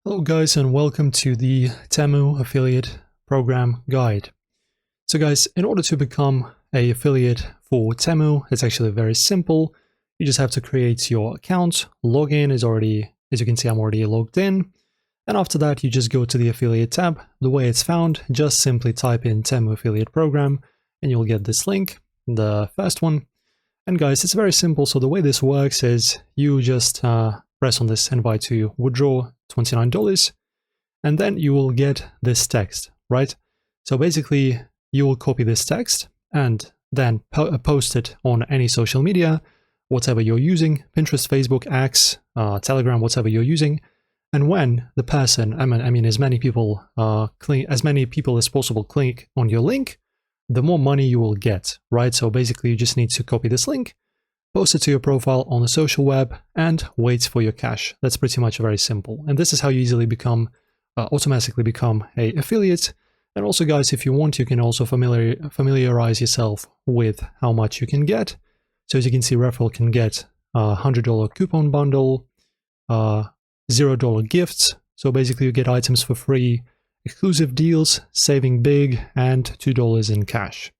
Hello guys, and welcome to the Temu affiliate program guide. So guys, in order to become an affiliate for Temu, it's actually very simple. You just have to create your account. Login is already, as you can see, I'm already logged in. And after that, you just go to the affiliate tab. The way it's found, just simply type in Temu affiliate program and you'll get this link, the first one. And guys, it's very simple. So the way this works is you just press on this invite to withdraw $29, and then you will get this text, right? So basically, you will copy this text and then post it on any social media, whatever you're using, Pinterest, Facebook, X, Telegram, whatever you're using. And when the person, I mean, as many people as possible click on your link, the more money you will get, right? So basically, you just need to copy this link, post it to your profile on the social web, and wait for your cash. That's pretty much very simple. And this is how you easily automatically become an affiliate. And also, guys, if you want, you can also familiarize yourself with how much you can get. So as you can see, referral can get a $100 coupon bundle, $0 gifts. So basically, you get items for free, exclusive deals, saving big, and $2 in cash.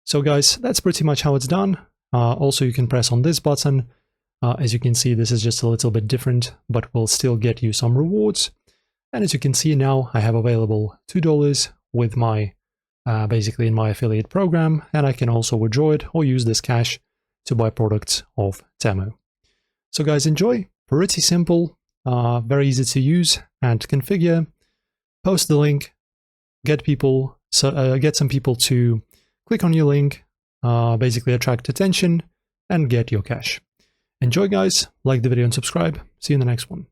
So guys, that's pretty much how it's done. Also, you can press on this button. As you can see, this is just a little bit different, but will still get you some rewards. And as you can see now, I have available $2 with my, basically in my affiliate program, and I can also withdraw it or use this cash to buy products of Temu. So guys, enjoy. Pretty simple, very easy to use and configure. Post the link, get some people to click on your link, basically attract attention and get your cash. Enjoy guys, like the video and subscribe. See you in the next one.